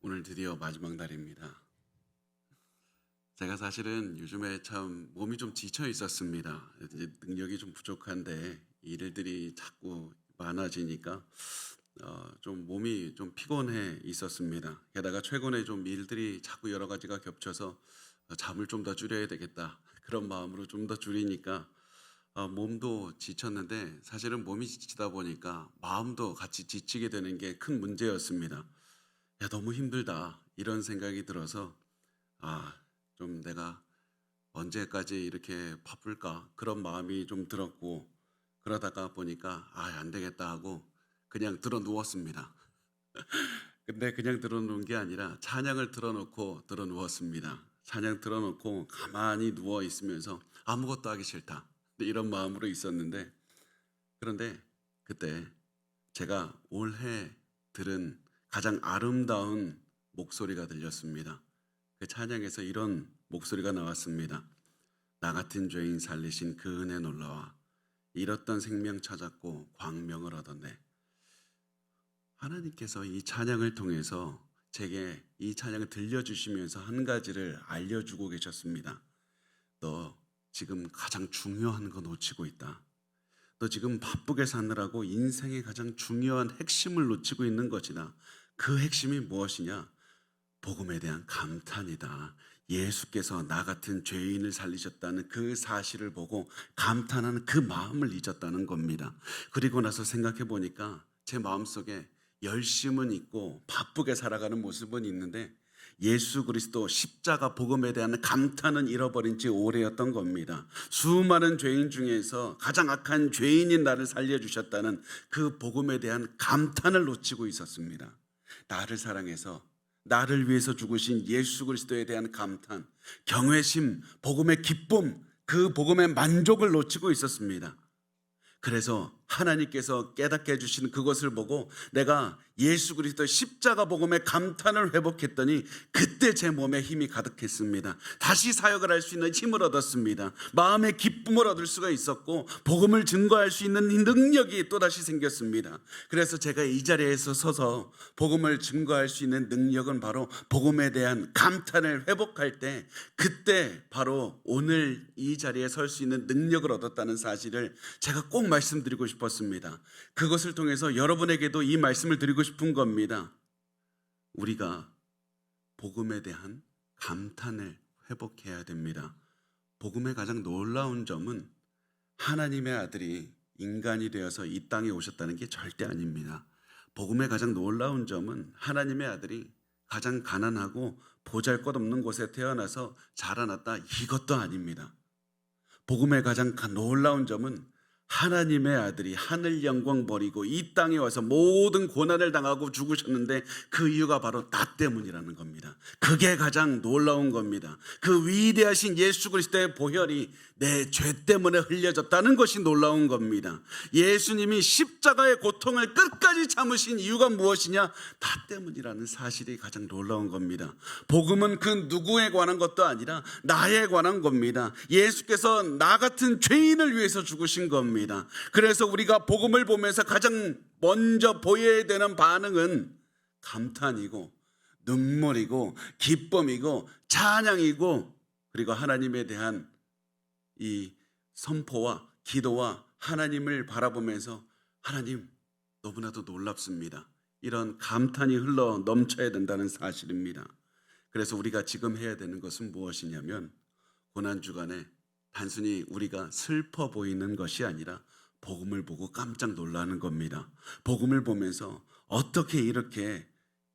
오늘 드디어 마지막 날입니다. 제가 사실은 요즘에 참 몸이 좀 지쳐 있었습니다. 이제 능력이 좀 부족한데 일들이 자꾸 많아지니까 좀 몸이 좀 피곤해 있었습니다. 게다가 최근에 좀 일들이 자꾸 여러 가지가 겹쳐서 잠을 좀 더 줄여야 되겠다, 그런 마음으로 좀 더 줄이니까 몸도 지쳤는데, 사실은 몸이 지치다 보니까 마음도 같이 지치게 되는 게 큰 문제였습니다. 야, 너무 힘들다, 이런 생각이 들어서 좀 내가 언제까지 이렇게 바쁠까, 그런 마음이 좀 들었고, 그러다가 보니까 안 되겠다 하고 그냥 들어 누웠습니다. 근데 그냥 들어 누운 게 아니라 찬양을 틀어놓고 들어 누웠습니다. 찬양 틀어놓고 가만히 누워 있으면서 아무것도 하기 싫다, 이런 마음으로 있었는데, 그런데 그때 제가 올해 들은 가장 아름다운 목소리가 들렸습니다. 그 찬양에서 이런 목소리가 나왔습니다. 나 같은 죄인 살리신 그 은혜 놀라와 잃었던 생명 찾았고 광명을 얻었네. 하나님께서 이 찬양을 통해서 제게 이 찬양을 들려주시면서 한 가지를 알려주고 계셨습니다. 너 지금 가장 중요한 거 놓치고 있다. 너 지금 바쁘게 사느라고 인생의 가장 중요한 핵심을 놓치고 있는 것이다. 그 핵심이 무엇이냐? 복음에 대한 감탄이다. 예수께서 나 같은 죄인을 살리셨다는 그 사실을 보고 감탄하는 그 마음을 잊었다는 겁니다. 그리고 나서 생각해 보니까 제 마음속에 열심은 있고 바쁘게 살아가는 모습은 있는데, 예수 그리스도 십자가 복음에 대한 감탄은 잃어버린 지 오래였던 겁니다. 수많은 죄인 중에서 가장 악한 죄인인 나를 살려주셨다는 그 복음에 대한 감탄을 놓치고 있었습니다. 나를 사랑해서 나를 위해서 죽으신 예수 그리스도에 대한 감탄, 경외심, 복음의 기쁨, 그 복음의 만족을 놓치고 있었습니다. 그래서 하나님께서 깨닫게 해주신 그것을 보고 내가 예수 그리스도의 십자가 복음의 감탄을 회복했더니 그때 제 몸에 힘이 가득했습니다. 다시 사역을 할 수 있는 힘을 얻었습니다. 마음의 기쁨을 얻을 수가 있었고 복음을 증거할 수 있는 능력이 또다시 생겼습니다. 그래서 제가 이 자리에서 서서 복음을 증거할 수 있는 능력은 바로 복음에 대한 감탄을 회복할 때, 그때 바로 오늘 이 자리에 설 수 있는 능력을 얻었다는 사실을 제가 꼭 말씀드리고 싶었습니다. 그것을 통해서 여러분에게도 이 말씀을 드리고 싶은 겁니다. 우리가 복음에 대한 감탄을 회복해야 됩니다. 복음의 가장 놀라운 점은 하나님의 아들이 인간이 되어서 이 땅에 오셨다는 게 절대 아닙니다. 복음의 가장 놀라운 점은 하나님의 아들이 가장 가난하고 보잘것없는 곳에 태어나서 자라났다, 이것도 아닙니다. 복음의 가장 놀라운 점은 하나님의 아들이 하늘 영광 버리고 이 땅에 와서 모든 고난을 당하고 죽으셨는데 그 이유가 바로 나 때문이라는 겁니다. 그게 가장 놀라운 겁니다. 그 위대하신 예수 그리스도의 보혈이 내 죄 때문에 흘려졌다는 것이 놀라운 겁니다. 예수님이 십자가의 고통을 끝까지 참으신 이유가 무엇이냐? 나 때문이라는 사실이 가장 놀라운 겁니다. 복음은 그 누구에 관한 것도 아니라 나에 관한 겁니다. 예수께서 나 같은 죄인을 위해서 죽으신 겁니다. 그래서 우리가 복음을 보면서 가장 먼저 보여야 되는 반응은 감탄이고 눈물이고 기쁨이고 찬양이고, 그리고 하나님에 대한 이 선포와 기도와 하나님을 바라보면서 하나님 너무나도 놀랍습니다, 이런 감탄이 흘러 넘쳐야 된다는 사실입니다. 그래서 우리가 지금 해야 되는 것은 무엇이냐면, 고난주간에 단순히 우리가 슬퍼 보이는 것이 아니라 복음을 보고 깜짝 놀라는 겁니다. 복음을 보면서 어떻게 이렇게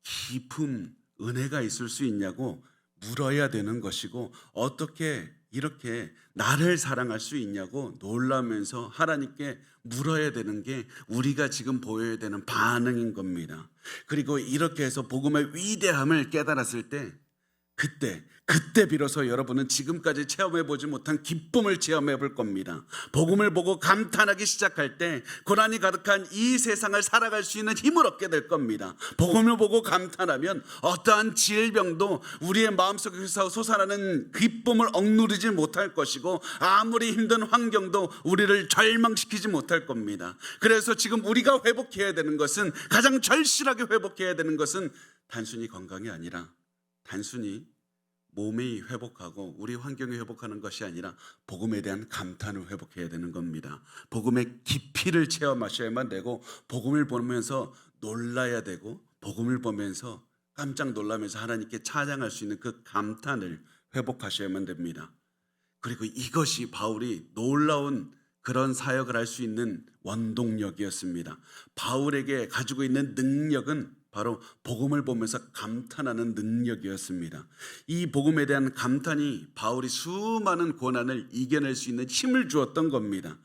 깊은 은혜가 있을 수 있냐고 물어야 되는 것이고, 어떻게 이렇게 나를 사랑할 수 있냐고 놀라면서 하나님께 물어야 되는 게 우리가 지금 보여야 되는 반응인 겁니다. 그리고 이렇게 해서 복음의 위대함을 깨달았을 때, 그때 비로소 여러분은 지금까지 체험해보지 못한 기쁨을 체험해볼 겁니다. 복음을 보고 감탄하기 시작할 때 고난이 가득한 이 세상을 살아갈 수 있는 힘을 얻게 될 겁니다. 복음을 보고 감탄하면 어떠한 질병도 우리의 마음속에서 솟아나는 기쁨을 억누르지 못할 것이고, 아무리 힘든 환경도 우리를 절망시키지 못할 겁니다. 그래서 지금 우리가 회복해야 되는 것은, 가장 절실하게 회복해야 되는 것은 단순히 건강이 아니라 단순히 몸이 회복하고 우리 환경이 회복하는 것이 아니라 복음에 대한 감탄을 회복해야 되는 겁니다. 복음의 깊이를 체험하셔야만 되고 복음을 보면서 놀라야 되고 복음을 보면서 깜짝 놀라면서 하나님께 찬양할 수 있는 그 감탄을 회복하셔야만 됩니다. 그리고 이것이 바울이 놀라운 그런 사역을 할 수 있는 원동력이었습니다. 바울에게 가지고 있는 능력은 바로 복음을 보면서 감탄하는 능력이었습니다. 이 복음에 대한 감탄이 바울이 수많은 고난을 이겨낼 수 있는 힘을 주었던 겁니다.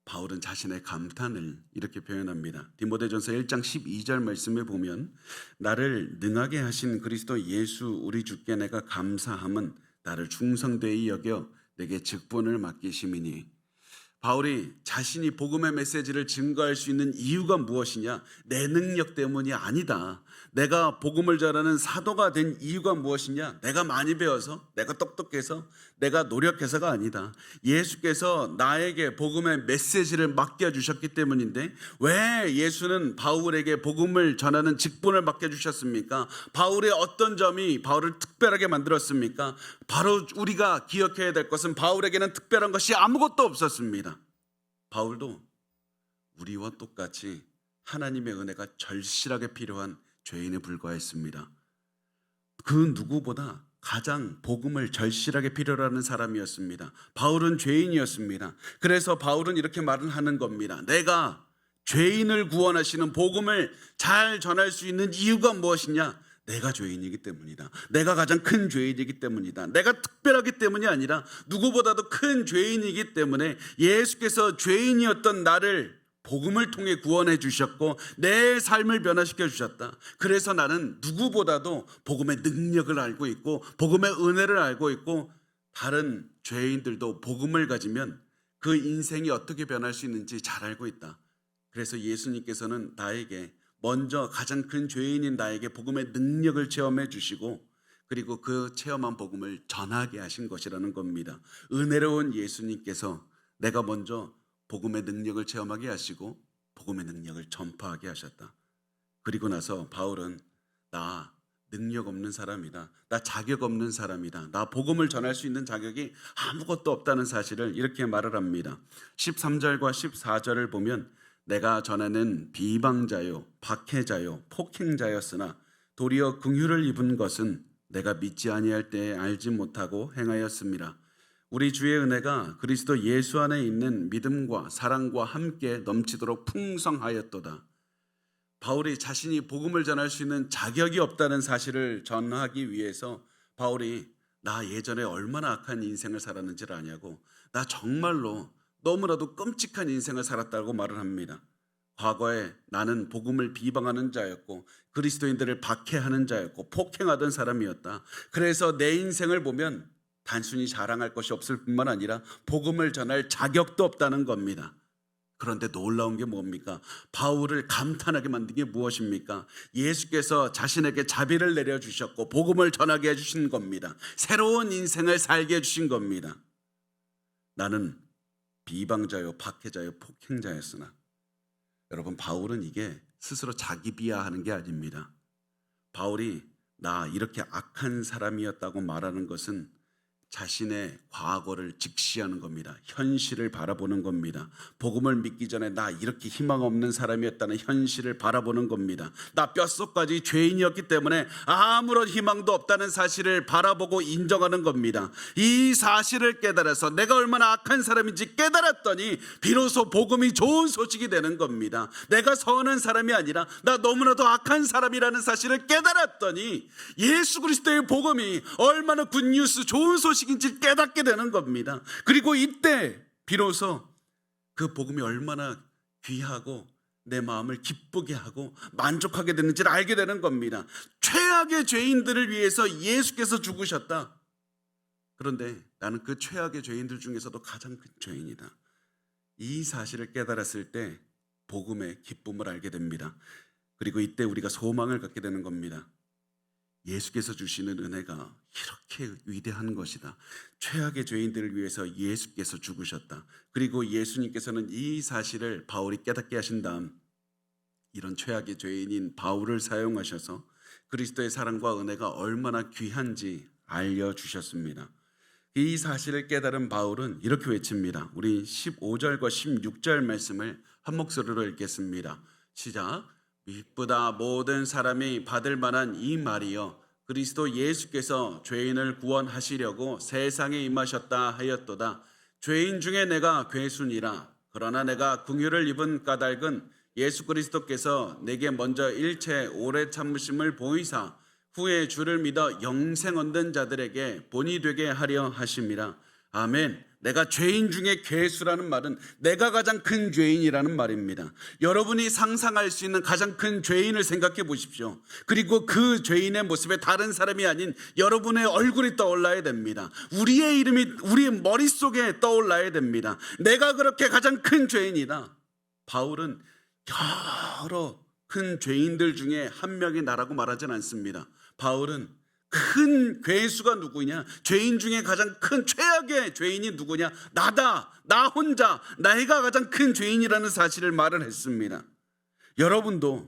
바울은 자신의 감탄을 이렇게 표현합니다. 디모데전서 1장 12절 말씀에 보면 나를 능하게 하신 그리스도 예수 우리 주께 내가 감사함은 나를 충성되이 여겨 내게 직분을 맡기심이니. 바울이 자신이 복음의 메시지를 증거할 수 있는 이유가 무엇이냐? 내 능력 때문이 아니다. 내가 복음을 전하는 사도가 된 이유가 무엇이냐? 내가 많이 배워서, 내가 똑똑해서, 내가 노력해서가 아니다. 예수께서 나에게 복음의 메시지를 맡겨주셨기 때문인데 왜 예수는 바울에게 복음을 전하는 직분을 맡겨주셨습니까? 바울의 어떤 점이 바울을 특별하게 만들었습니까? 바로 우리가 기억해야 될 것은 바울에게는 특별한 것이 아무것도 없었습니다. 바울도 우리와 똑같이 하나님의 은혜가 절실하게 필요한 죄인에 불과했습니다. 그 누구보다 가장 복음을 절실하게 필요로 하는 사람이었습니다. 바울은 죄인이었습니다. 그래서 바울은 이렇게 말을 하는 겁니다. 내가 죄인을 구원하시는 복음을 잘 전할 수 있는 이유가 무엇이냐? 내가 죄인이기 때문이다. 내가 가장 큰 죄인이기 때문이다. 내가 특별하기 때문이 아니라 누구보다도 큰 죄인이기 때문에 예수께서 죄인이었던 나를 복음을 통해 구원해 주셨고 내 삶을 변화시켜 주셨다. 그래서 나는 누구보다도 복음의 능력을 알고 있고 복음의 은혜를 알고 있고 다른 죄인들도 복음을 가지면 그 인생이 어떻게 변할 수 있는지 잘 알고 있다. 그래서 예수님께서는 나에게 먼저 가장 큰 죄인인 나에게 복음의 능력을 체험해 주시고 그리고 그 체험한 복음을 전하게 하신 것이라는 겁니다. 은혜로운 예수님께서 내가 먼저 복음의 능력을 체험하게 하시고 복음의 능력을 전파하게 하셨다. 그리고 나서 바울은 나 능력 없는 사람이다. 나 자격 없는 사람이다. 나 복음을 전할 수 있는 자격이 아무것도 없다는 사실을 이렇게 말을 합니다. 13절과 14절을 보면 내가 전하는 비방자요, 박해자요, 폭행자였으나 도리어 긍휼을 입은 것은 내가 믿지 아니할 때에 알지 못하고 행하였습니다. 우리 주의 은혜가 그리스도 예수 안에 있는 믿음과 사랑과 함께 넘치도록 풍성하였도다. 바울이 자신이 복음을 전할 수 있는 자격이 없다는 사실을 전하기 위해서 바울이 나 예전에 얼마나 악한 인생을 살았는지를 아냐고 나 정말로 너무나도 끔찍한 인생을 살았다고 말을 합니다. 과거에 나는 복음을 비방하는 자였고 그리스도인들을 박해하는 자였고 폭행하던 사람이었다. 그래서 내 인생을 보면 단순히 자랑할 것이 없을 뿐만 아니라 복음을 전할 자격도 없다는 겁니다. 그런데 놀라운 게 뭡니까? 바울을 감탄하게 만든 게 무엇입니까? 예수께서 자신에게 자비를 내려주셨고 복음을 전하게 해주신 겁니다. 새로운 인생을 살게 해주신 겁니다. 나는 비방자요, 박해자요, 폭행자였으나 여러분 바울은 이게 스스로 자기 비하하는 게 아닙니다. 바울이 나 이렇게 악한 사람이었다고 말하는 것은 자신의 과거를 직시하는 겁니다. 현실을 바라보는 겁니다. 복음을 믿기 전에 나 이렇게 희망 없는 사람이었다는 현실을 바라보는 겁니다. 나 뼛속까지 죄인이었기 때문에 아무런 희망도 없다는 사실을 바라보고 인정하는 겁니다. 이 사실을 깨달아서 내가 얼마나 악한 사람인지 깨달았더니 비로소 복음이 좋은 소식이 되는 겁니다. 내가 선한 사람이 아니라 나 너무나도 악한 사람이라는 사실을 깨달았더니 예수 그리스도의 복음이 얼마나 굿뉴스 좋은 소식인지 깨닫게 되는 겁니다. 그리고 이때 비로소 그 복음이 얼마나 귀하고 내 마음을 기쁘게 하고 만족하게 되는지를 알게 되는 겁니다. 최악의 죄인들을 위해서 예수께서 죽으셨다. 그런데 나는 그 최악의 죄인들 중에서도 가장 큰 죄인이다. 이 사실을 깨달았을 때 복음의 기쁨을 알게 됩니다. 그리고 이때 우리가 소망을 갖게 되는 겁니다. 예수께서 주시는 은혜가 이렇게 위대한 것이다. 최악의 죄인들을 위해서 예수께서 죽으셨다. 그리고 예수님께서는 이 사실을 바울이 깨닫게 하신 다음 이런 최악의 죄인인 바울을 사용하셔서 그리스도의 사랑과 은혜가 얼마나 귀한지 알려주셨습니다. 이 사실을 깨달은 바울은 이렇게 외칩니다. 우리 15절과 16절 말씀을 한 목소리로 읽겠습니다. 시작. 미쁘다 모든 사람이 받을 만한 이 말이여 그리스도 예수께서 죄인을 구원하시려고 세상에 임하셨다 하였도다. 죄인 중에 내가 괴순이라. 그러나 내가 긍휼을 입은 까닭은 예수 그리스도께서 내게 먼저 일체 오래 참으심을 보이사 후에 주를 믿어 영생 얻는 자들에게 본이 되게 하려 하심이라. 아멘. 내가 죄인 중에 괴수라는 말은 내가 가장 큰 죄인이라는 말입니다. 여러분이 상상할 수 있는 가장 큰 죄인을 생각해 보십시오. 그리고 그 죄인의 모습에 다른 사람이 아닌 여러분의 얼굴이 떠올라야 됩니다. 우리의 이름이 우리의 머릿속에 떠올라야 됩니다. 내가 그렇게 가장 큰 죄인이다. 바울은 여러 큰 죄인들 중에 한 명이 나라고 말하진 않습니다. 바울은 큰 괴수가 누구냐? 죄인 중에 가장 큰 최악의 죄인이 누구냐? 나다. 나 혼자. 내가 가장 큰 죄인이라는 사실을 말을 했습니다. 여러분도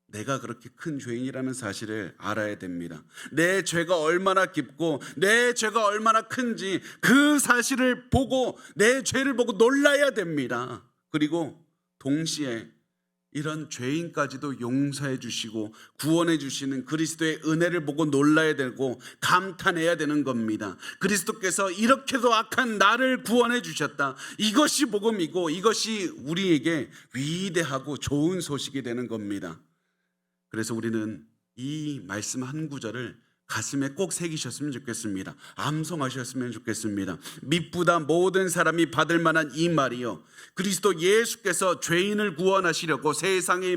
내가 그렇게 큰 죄인이라는 사실을 알아야 됩니다. 내 죄가 얼마나 깊고 내 죄가 얼마나 큰지 그 사실을 보고 내 죄를 보고 놀라야 됩니다. 그리고 동시에 이런 죄인까지도 용서해 주시고 구원해 주시는 그리스도의 은혜를 보고 놀라야 되고 감탄해야 되는 겁니다. 그리스도께서 이렇게도 악한 나를 구원해 주셨다. 이것이 복음이고 이것이 우리에게 위대하고 좋은 소식이 되는 겁니다. 그래서 우리는 이 말씀 한 구절을 가슴에 꼭 새기셨으면 좋겠습니다. 암송하셨으면 좋겠습니다. 미쁘다 모든 사람이 받을 만한 이 말이요 그리스도 예수께서 죄인을 구원하시려고 세상에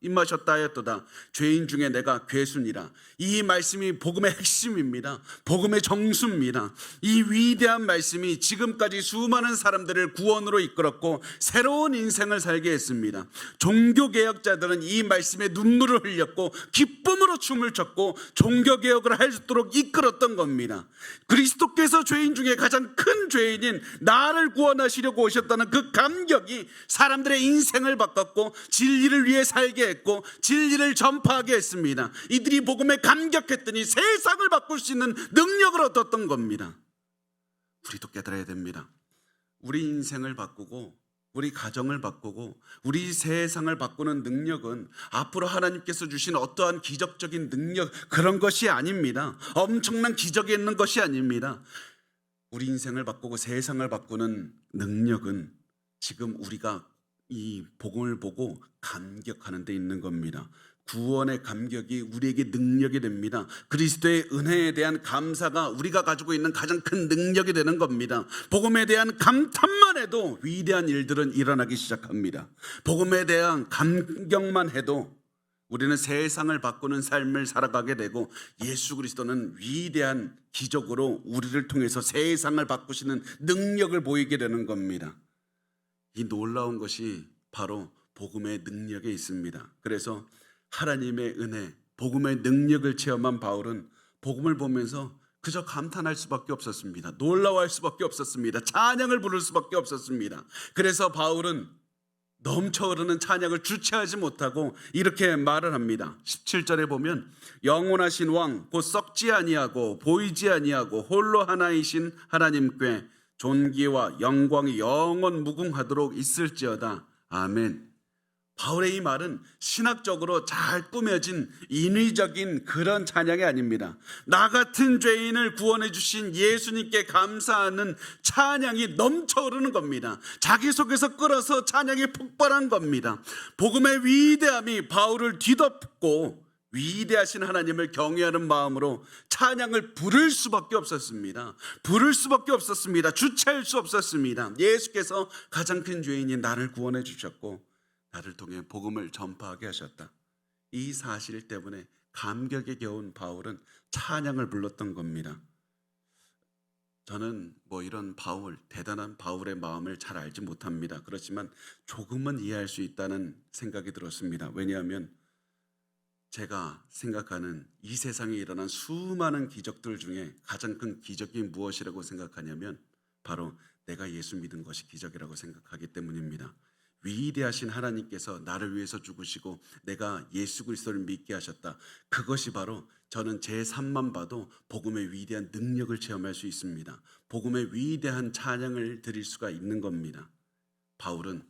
임하셨다 하였도다. 죄인 중에 내가 괴순이라. 이 말씀이 복음의 핵심입니다. 복음의 정수입니다. 이 위대한 말씀이 지금까지 수많은 사람들을 구원으로 이끌었고 새로운 인생을 살게 했습니다. 종교개혁자들은 이 말씀에 눈물을 흘렸고 기쁨으로 춤을 췄고 종교개혁을 하도록 이끌었던 겁니다. 그리스도께서 죄인 중에 가장 큰 죄인인 나를 구원하시려고 오셨다는 그 감격이 사람들의 인생을 바꿨고 진리를 위해 살게 했고 진리를 전파하게 했습니다. 이들이 복음에 감격했더니 세상을 바꿀 수 있는 능력을 얻었던 겁니다. 우리도 깨달아야 됩니다. 우리 인생을 바꾸고 우리 가정을 바꾸고 우리 세상을 바꾸는 능력은 앞으로 하나님께서 주신 어떠한 기적적인 능력 그런 것이 아닙니다. 엄청난 기적이 있는 것이 아닙니다. 우리 인생을 바꾸고 세상을 바꾸는 능력은 지금 우리가 이 복음을 보고 감격하는 데 있는 겁니다. 구원의 감격이 우리에게 능력이 됩니다. 그리스도의 은혜에 대한 감사가 우리가 가지고 있는 가장 큰 능력이 되는 겁니다. 복음에 대한 감탄만 해도 위대한 일들은 일어나기 시작합니다. 복음에 대한 감격만 해도 우리는 세상을 바꾸는 삶을 살아가게 되고 예수 그리스도는 위대한 기적으로 우리를 통해서 세상을 바꾸시는 능력을 보이게 되는 겁니다. 이 놀라운 것이 바로 복음의 능력에 있습니다. 그래서 하나님의 은혜, 복음의 능력을 체험한 바울은 복음을 보면서 그저 감탄할 수밖에 없었습니다. 놀라워할 수밖에 없었습니다. 찬양을 부를 수밖에 없었습니다. 그래서 바울은 넘쳐 흐르는 찬양을 주체하지 못하고 이렇게 말을 합니다. 17절에 보면 영원하신 왕 곧 썩지 아니하고 보이지 아니하고 홀로 하나이신 하나님께 존귀와 영광이 영원 무궁하도록 있을지어다. 아멘. 바울의 이 말은 신학적으로 잘 꾸며진 인위적인 그런 찬양이 아닙니다. 나 같은 죄인을 구원해 주신 예수님께 감사하는 찬양이 넘쳐 흐르는 겁니다. 자기 속에서 끌어서 찬양이 폭발한 겁니다. 복음의 위대함이 바울을 뒤덮고 위대하신 하나님을 경외하는 마음으로 찬양을 부를 수밖에 없었습니다. 부를 수밖에 없었습니다. 주체할 수 없었습니다. 예수께서 가장 큰 죄인인 나를 구원해 주셨고 나를 통해 복음을 전파하게 하셨다. 이 사실 때문에 감격에 겨운 바울은 찬양을 불렀던 겁니다. 저는 이런 대단한 바울의 마음을 잘 알지 못합니다. 그렇지만 조금은 이해할 수 있다는 생각이 들었습니다. 왜냐하면 제가 생각하는 이 세상에 일어난 수많은 기적들 중에 가장 큰 기적이 무엇이라고 생각하냐면 바로 내가 예수 믿은 것이 기적이라고 생각하기 때문입니다. 위대하신 하나님께서 나를 위해서 죽으시고 내가 예수 그리스도를 믿게 하셨다. 그것이 바로 저는 제 삶만 봐도 복음의 위대한 능력을 체험할 수 있습니다. 복음의 위대한 찬양을 드릴 수가 있는 겁니다. 바울은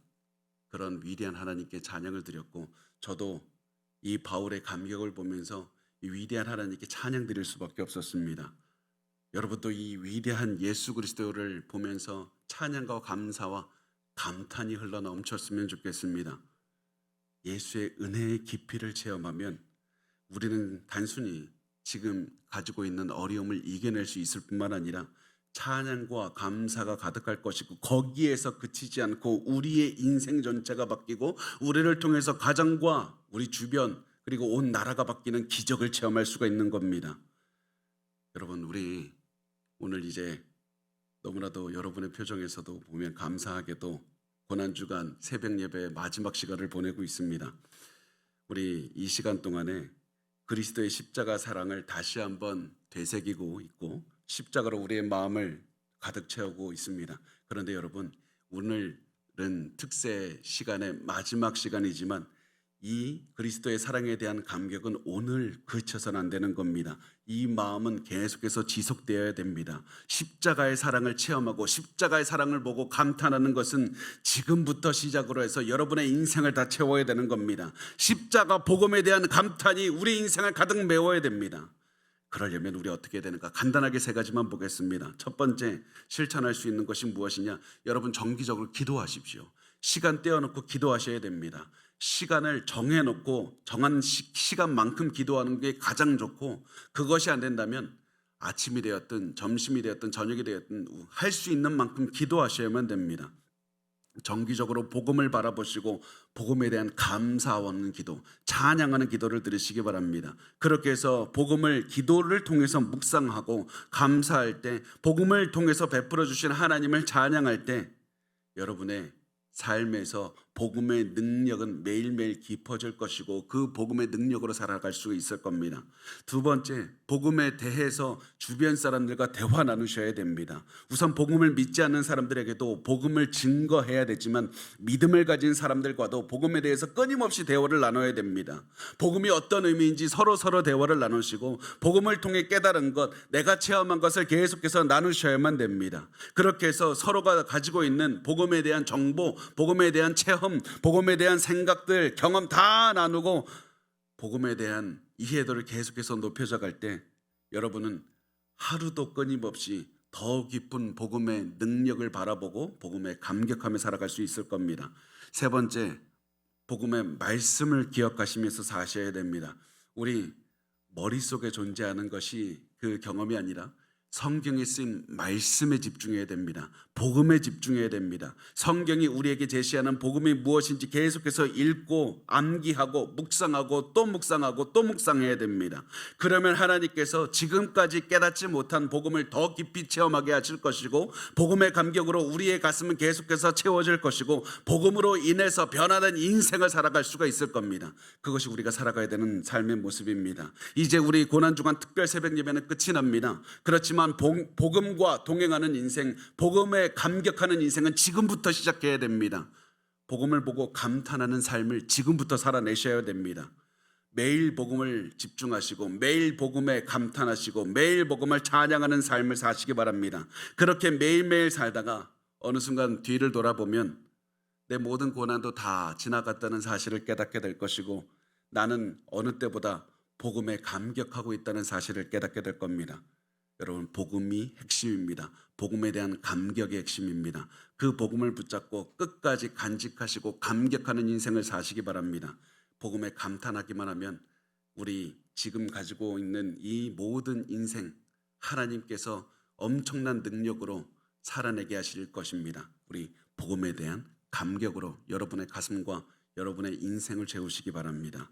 그런 위대한 하나님께 찬양을 드렸고 저도 이 바울의 감격을 보면서 이 위대한 하나님께 찬양 드릴 수밖에 없었습니다. 여러분도 이 위대한 예수 그리스도를 보면서 찬양과 감사와 감탄이 흘러 넘쳤으면 좋겠습니다. 예수의 은혜의 깊이를 체험하면 우리는 단순히 지금 가지고 있는 어려움을 이겨낼 수 있을 뿐만 아니라 찬양과 감사가 가득할 것이고 거기에서 그치지 않고 우리의 인생 전체가 바뀌고 우리를 통해서 가정과 우리 주변 그리고 온 나라가 바뀌는 기적을 체험할 수가 있는 겁니다. 여러분, 우리 오늘 이제 너무나도 여러분의 표정에서도 보면 감사하게도 고난주간 새벽 예배의 마지막 시간을 보내고 있습니다. 우리 이 시간 동안에 그리스도의 십자가 사랑을 다시 한번 되새기고 있고 십자가로 우리의 마음을 가득 채우고 있습니다. 그런데 여러분, 오늘은 특세 시간의 마지막 시간이지만 이 그리스도의 사랑에 대한 감격은 오늘 그쳐서는 안 되는 겁니다. 이 마음은 계속해서 지속되어야 됩니다. 십자가의 사랑을 체험하고 십자가의 사랑을 보고 감탄하는 것은 지금부터 시작으로 해서 여러분의 인생을 다 채워야 되는 겁니다. 십자가 복음에 대한 감탄이 우리 인생을 가득 메워야 됩니다. 그러려면 우리 어떻게 해야 되는가? 간단하게 세 가지만 보겠습니다. 첫 번째, 실천할 수 있는 것이 무엇이냐? 여러분, 정기적으로 기도하십시오. 시간 떼어놓고 기도하셔야 됩니다. 시간을 정해놓고 정한 시간만큼 기도하는 게 가장 좋고, 그것이 안 된다면 아침이 되었든 점심이 되었든 저녁이 되었든 할 수 있는 만큼 기도하셔야만 됩니다. 정기적으로 복음을 바라보시고 복음에 대한 감사하는 기도, 찬양하는 기도를 드리시기 바랍니다. 그렇게 해서 복음을 기도를 통해서 묵상하고 감사할 때, 복음을 통해서 베풀어 주신 하나님을 찬양할 때 여러분의 삶에서 복음의 능력은 매일매일 깊어질 것이고 그 복음의 능력으로 살아갈 수 있을 겁니다. 두 번째, 복음에 대해서 주변 사람들과 대화 나누셔야 됩니다. 우선 복음을 믿지 않는 사람들에게도 복음을 증거해야 되지만 믿음을 가진 사람들과도 복음에 대해서 끊임없이 대화를 나눠야 됩니다. 복음이 어떤 의미인지 서로 대화를 나누시고 복음을 통해 깨달은 것, 내가 체험한 것을 계속해서 나누셔야만 됩니다. 그렇게 해서 서로가 가지고 있는 복음에 대한 정보, 복음에 대한 체험, 복음에 대한 생각들, 경험 다 나누고 복음에 대한 이해도를 계속해서 높여져 갈 때 여러분은 하루도 끊임없이 더 깊은 복음의 능력을 바라보고 복음에 감격하며 살아갈 수 있을 겁니다. 세 번째, 복음의 말씀을 기억하시면서 사셔야 됩니다. 우리 머릿속에 존재하는 것이 그 경험이 아니라 성경에 쓰인 말씀에 집중해야 됩니다. 복음에 집중해야 됩니다. 성경이 우리에게 제시하는 복음이 무엇인지 계속해서 읽고 암기하고 묵상하고 또 묵상하고 또 묵상해야 됩니다. 그러면 하나님께서 지금까지 깨닫지 못한 복음을 더 깊이 체험하게 하실 것이고 복음의 감격으로 우리의 가슴은 계속해서 채워질 것이고 복음으로 인해서 변화된 인생을 살아갈 수가 있을 겁니다. 그것이 우리가 살아가야 되는 삶의 모습입니다. 이제 우리 고난주간 특별 새벽 예배는 끝이 납니다. 그렇지만 복음과 동행하는 인생, 복음에 감격하는 인생은 지금부터 시작해야 됩니다. 복음을 보고 감탄하는 삶을 지금부터 살아내셔야 됩니다. 매일 복음을 집중하시고 매일 복음에 감탄하시고 매일 복음을 찬양하는 삶을 사시기 바랍니다. 그렇게 매일매일 살다가 어느 순간 뒤를 돌아보면 내 모든 고난도 다 지나갔다는 사실을 깨닫게 될 것이고 나는 어느 때보다 복음에 감격하고 있다는 사실을 깨닫게 될 겁니다. 여러분, 복음이 핵심입니다. 복음에 대한 감격의 핵심입니다. 그 복음을 붙잡고 끝까지 간직하시고 감격하는 인생을 사시기 바랍니다. 복음에 감탄하기만 하면 우리 지금 가지고 있는 이 모든 인생 하나님께서 엄청난 능력으로 살아내게 하실 것입니다. 우리 복음에 대한 감격으로 여러분의 가슴과 여러분의 인생을 채우시기 바랍니다.